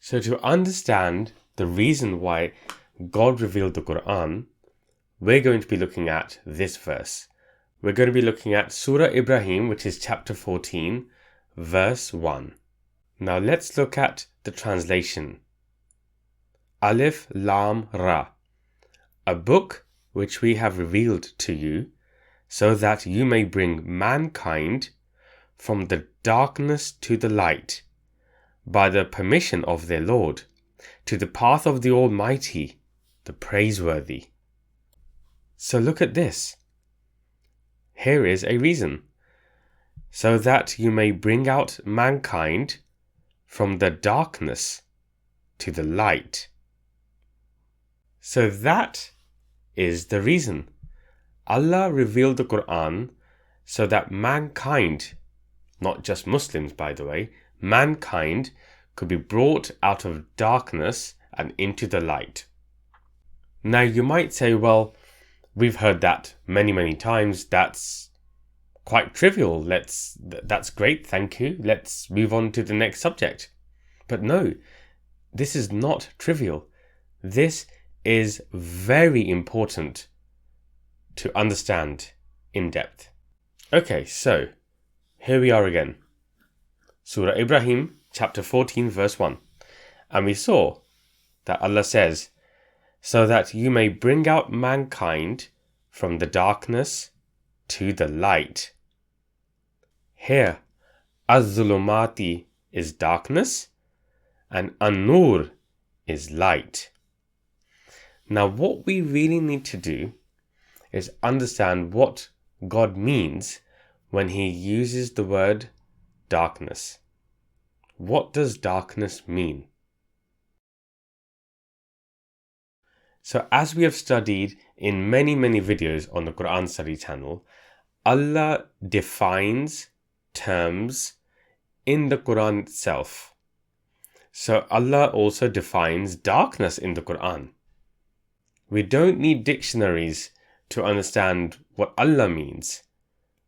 So to understand the reason why God revealed the Qur'an, we're going to be looking at this verse. We're going to be looking at Surah Ibrahim, which is chapter 14, verse 1. Now let's look at the translation. Alif Lam Ra. A book which we have revealed to you, so that you may bring mankind from the darkness to the light, by the permission of their Lord, to the path of the Almighty, the praiseworthy. So look at this. Here is a reason. So that you may bring out mankind from the darkness to the light. So that is the reason. Allah revealed the Qur'an so that mankind, not just Muslims by the way, mankind could be brought out of darkness and into the light. Now you might say, well, we've heard that many times. That's quite trivial. That's great, thank you. Let's move on to the next subject. But no, this is not trivial. This is very important to understand in depth. Okay, so here we are again. Surah Ibrahim, chapter 14, verse 1. And we saw that Allah says, so that you may bring out mankind from the darkness to the light. Here, Az-Zulumati is darkness and An-Nur is light. Now what we really need to do is understand what God means when He uses the word darkness. What does darkness mean? So as we have studied in many videos on the Qur'an Study channel, Allah defines terms in the Qur'an itself. So Allah also defines darkness in the Qur'an. We don't need dictionaries to understand what Allah means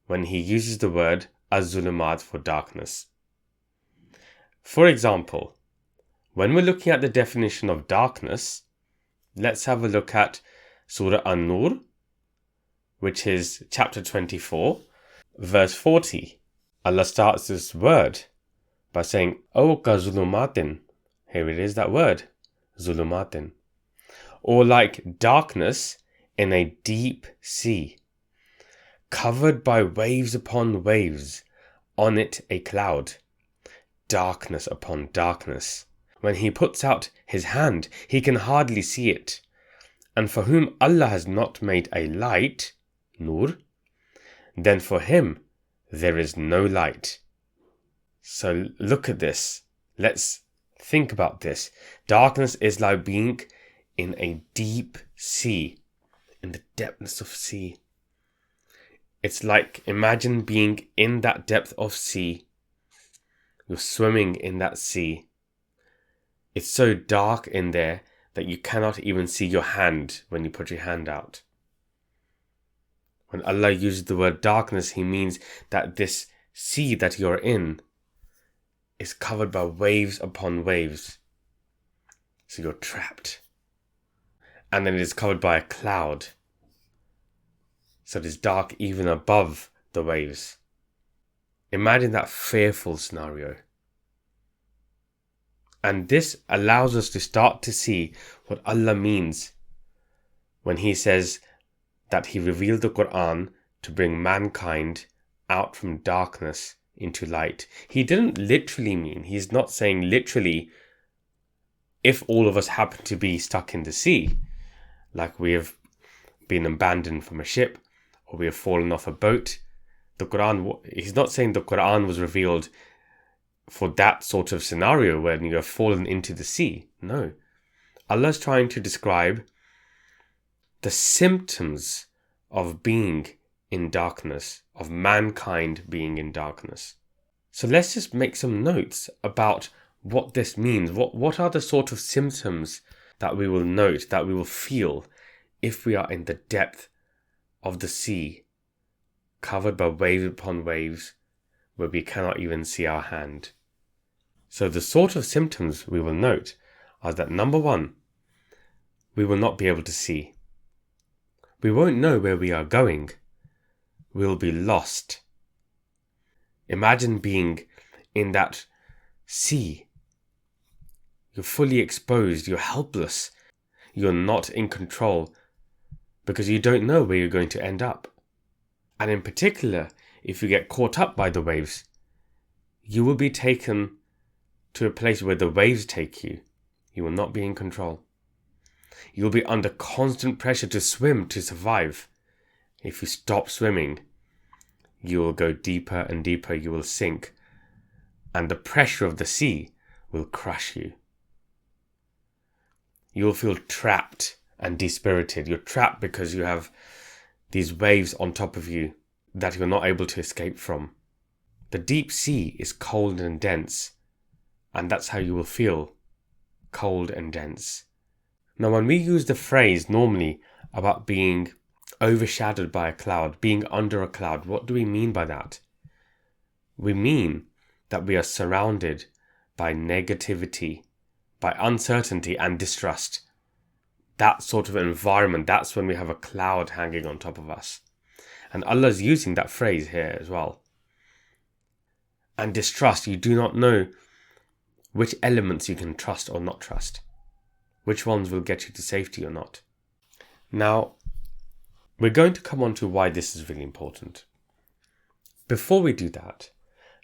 when He uses the word Az-Zulumat for darkness. For example, when we're looking at the definition of darkness, let's have a look at Surah An-Nur, which is chapter 24, verse 40. Allah starts this word by saying, O ka zulumatin. Here it is, that word, zulumatin. Or like darkness in a deep sea, covered by waves upon waves, on it a cloud, darkness upon darkness. When He puts out His hand, He can hardly see it. And for whom Allah has not made a light, nur, then for him there is no light. So look at this. Let's think about this. Darkness is like being in a deep sea, in the depths of sea. It's like, imagine being in that depth of sea. You're swimming in that sea. It's so dark in there that you cannot even see your hand when you put your hand out. When Allah uses the word darkness, He means that this sea that you're in is covered by waves upon waves. So you're trapped. And then it is covered by a cloud. So it is dark even above the waves. Imagine that fearful scenario. And this allows us to start to see what Allah means when He says that He revealed the Qur'an to bring mankind out from darkness into light. He didn't literally mean, He's not saying literally, if all of us happen to be stuck in the sea, like we have been abandoned from a ship, or we have fallen off a boat, the Qur'an, He's not saying the Qur'an was revealed for that sort of scenario when you have fallen into the sea. No. Allah's trying to describe the symptoms of being in darkness, of mankind being in darkness. So let's just make some notes about what this means. What are the sort of symptoms that we will note, that we will feel if we are in the depth of the sea, covered by waves upon waves, where we cannot even see our hand. So the sort of symptoms we will note are that number one, we will not be able to see. We won't know where we are going. We'll be lost. Imagine being in that sea. You're fully exposed, you're helpless, you're not in control because you don't know where you're going to end up. And in particular, if you get caught up by the waves, you will be taken to a place where the waves take you. You will not be in control. You'll be under constant pressure to swim to survive. If you stop swimming, you will go deeper and deeper, you will sink, and the pressure of the sea will crush you. You will feel trapped and dispirited. You're trapped because you have these waves on top of you that you're not able to escape from. The deep sea is cold and dense, and that's how you will feel, cold and dense. Now, when we use the phrase normally about being overshadowed by a cloud, being under a cloud, what do we mean by that? We mean that we are surrounded by negativity, by uncertainty and distrust. That sort of environment, that's when we have a cloud hanging on top of us. And Allah is using that phrase here as well. And distrust, you do not know which elements you can trust or not trust. Which ones will get you to safety or not. Now, we're going to come on to why this is really important. Before we do that,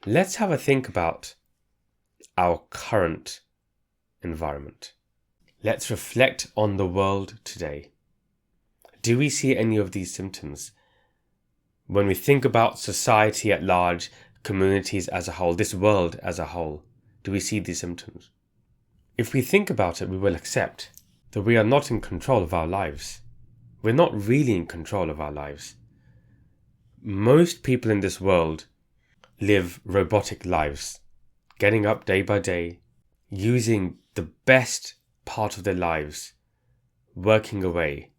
let's have a think about our current environment. Let's reflect on the world today. Do we see any of these symptoms? When we think about society at large, communities as a whole, this world as a whole, do we see these symptoms? If we think about it, we will accept that we are not in control of our lives. We're not really in control of our lives. Most people in this world live robotic lives, getting up day by day, using the best part of their lives, working away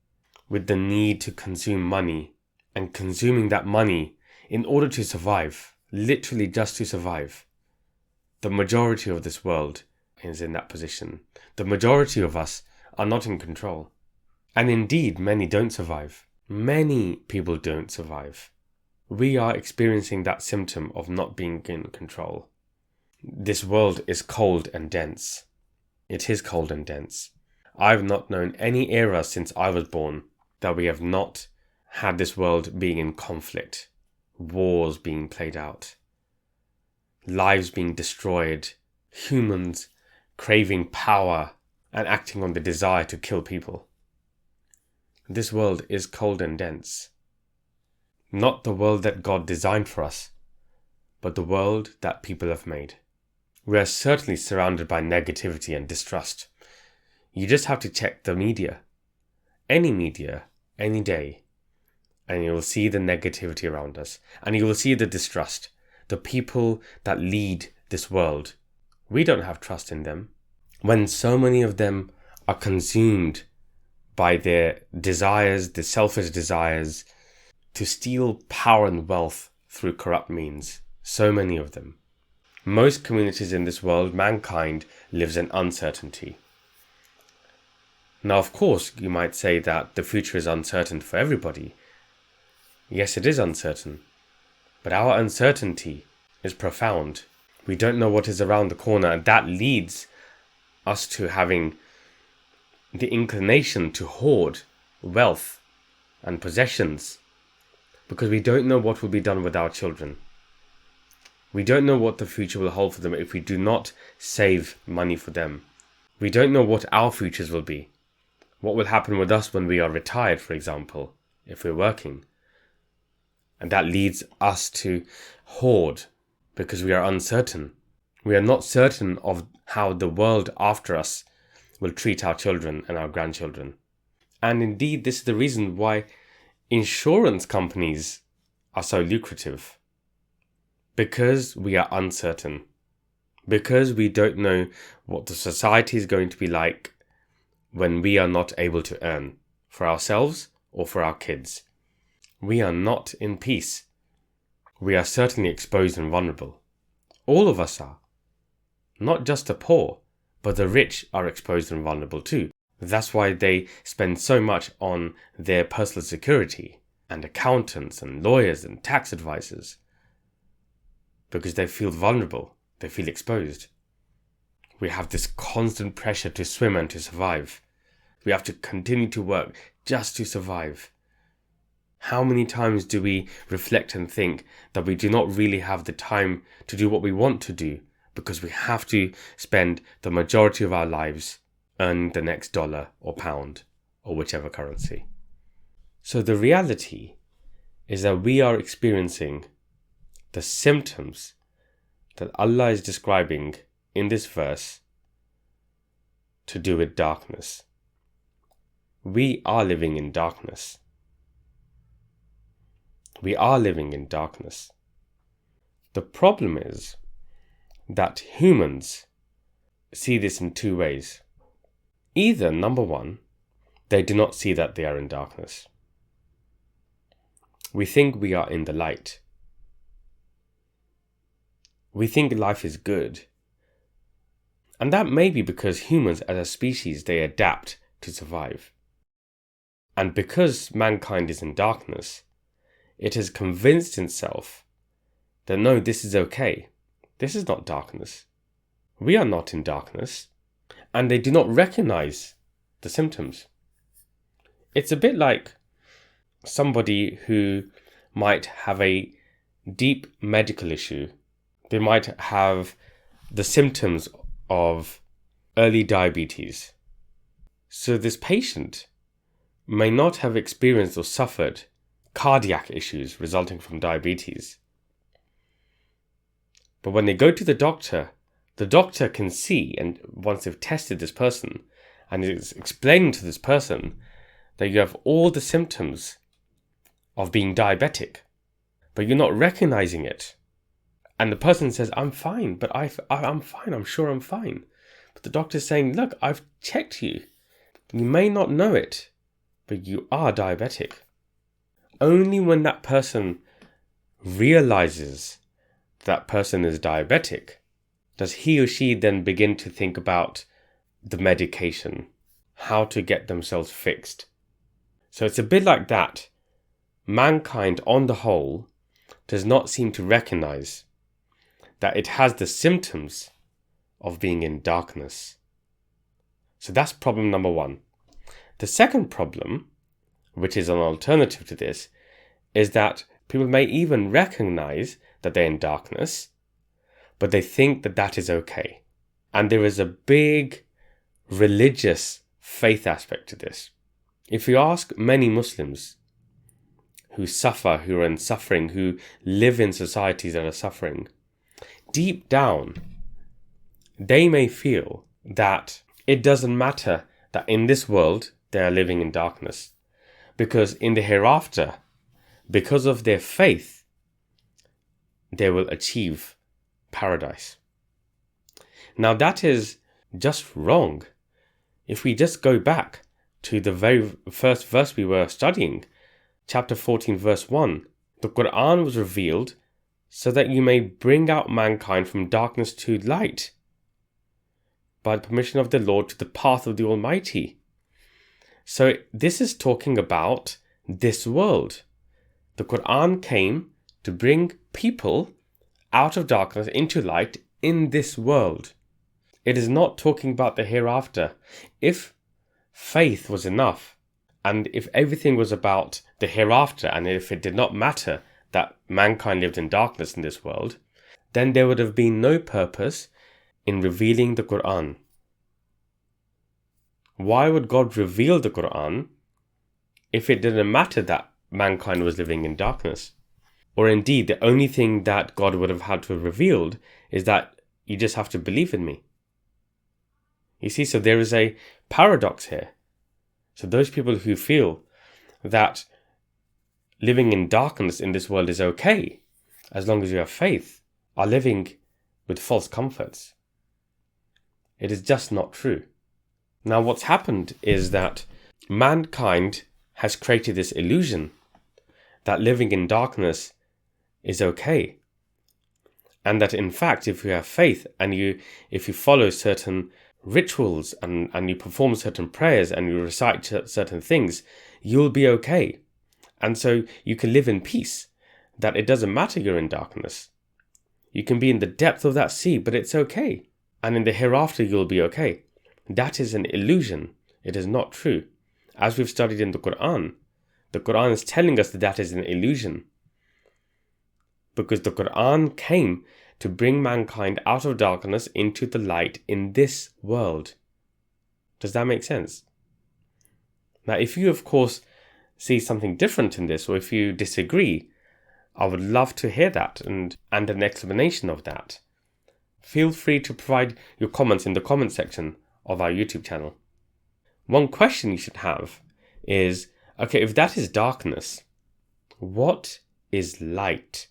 with the need to consume money and consuming that money in order to survive, literally just to survive. The majority of this world is in that position. The majority of us are not in control. And indeed, many don't survive. Many people don't survive. We are experiencing that symptom of not being in control. This world is cold and dense. It is cold and dense. I've not known any era since I was born that we have not had this world being in conflict, wars being played out, lives being destroyed, humans craving power and acting on the desire to kill people. This world is cold and dense. Not the world that God designed for us, but the world that people have made. We are certainly surrounded by negativity and distrust. You just have to check the media, any day, and you will see the negativity around us, and you will see the distrust, the people that lead this world. We don't have trust in them. When so many of them are consumed by their desires, the selfish desires, to steal power and wealth through corrupt means. So many of them. Most communities in this world, mankind lives in uncertainty. Now, of course, you might say that the future is uncertain for everybody. Yes, it is uncertain. But our uncertainty is profound. We don't know what is around the corner, and that leads us to having the inclination to hoard wealth and possessions, because we don't know what will be done with our children. We don't know what the future will hold for them if we do not save money for them. We don't know what our futures will be. What will happen with us when we are retired, for example, if we're working. And that leads us to hoard because we are uncertain. We are not certain of how the world after us will treat our children and our grandchildren. And indeed, this is the reason why insurance companies are so lucrative. Because we are uncertain. Because we don't know what the society is going to be like when we are not able to earn for ourselves or for our kids. We are not in peace. We are certainly exposed and vulnerable. All of us are. Not just the poor, but the rich are exposed and vulnerable too. That's why they spend so much on their personal security and accountants and lawyers and tax advisors. Because they feel vulnerable, they feel exposed. We have this constant pressure to swim and to survive. We have to continue to work just to survive. How many times do we reflect and think that we do not really have the time to do what we want to do because we have to spend the majority of our lives earning the next dollar or pound or whichever currency? So the reality is that we are experiencing the symptoms that Allah is describing in this verse to do with darkness. We are living in darkness. We are living in darkness. The problem is that humans see this in two ways. Either, number one, they do not see that they are in darkness. We think we are in the light. We think life is good. And that may be because humans as a species, they adapt to survive. And because mankind is in darkness, it has convinced itself that no, this is okay. This is not darkness. We are not in darkness. And they do not recognize the symptoms. It's a bit like somebody who might have a deep medical issue. They might have the symptoms of early diabetes. So this patient may not have experienced or suffered cardiac issues resulting from diabetes. But when they go to the doctor can see, and once they've tested this person and is explaining to this person that you have all the symptoms of being diabetic, but you're not recognizing it. And the person says, I'm fine, but I'm fine, I'm sure I'm fine. But the doctor's saying, look, I've checked you. You may not know it, but you are diabetic. Only when that person realizes that person is diabetic does he or she then begin to think about the medication, how to get themselves fixed. So it's a bit like that. Mankind on the whole does not seem to recognize that it has the symptoms of being in darkness. So that's problem number one. The second problem, which is an alternative to this, is that people may even recognize that they're in darkness, but they think that that is okay. And there is a big religious faith aspect to this. If you ask many Muslims who suffer, who are in suffering, who live in societies that are suffering, deep down, they may feel that it doesn't matter that in this world they are living in darkness, because in the hereafter, because of their faith, they will achieve paradise. Now that is just wrong. If we just go back to the very first verse we were studying, chapter 14 verse 1, the Qur'an was revealed so that you may bring out mankind from darkness to light by the permission of the Lord to the path of the Almighty. So this is talking about this world. The Qur'an came to bring people out of darkness into light in this world. It is not talking about the hereafter. If faith was enough, and if everything was about the hereafter, and if it did not matter that mankind lived in darkness in this world, then there would have been no purpose in revealing the Qur'an. Why would God reveal the Qur'an if it didn't matter that mankind was living in darkness? Or indeed, the only thing that God would have had to have revealed is that you just have to believe in me. You see, so there is a paradox here. So those people who feel that living in darkness in this world is okay, as long as you have faith, are living with false comforts. It is just not true. Now what's happened is that mankind has created this illusion that living in darkness is okay. And that in fact, if you have faith and if you follow certain rituals and you perform certain prayers and you recite certain things, you'll be okay. And so you can live in peace, that it doesn't matter you're in darkness. You can be in the depth of that sea, but it's okay. And in the hereafter, you'll be okay. That is an illusion. It is not true. As we've studied in the Qur'an is telling us that that is an illusion. Because the Qur'an came to bring mankind out of darkness into the light in this world. Does that make sense? Now, if you, of course, see something different in this, or if you disagree, I would love to hear that and an explanation of that. Feel free to provide your comments in the comment section of our YouTube channel. One question you should have is, okay, if that is darkness, what is light?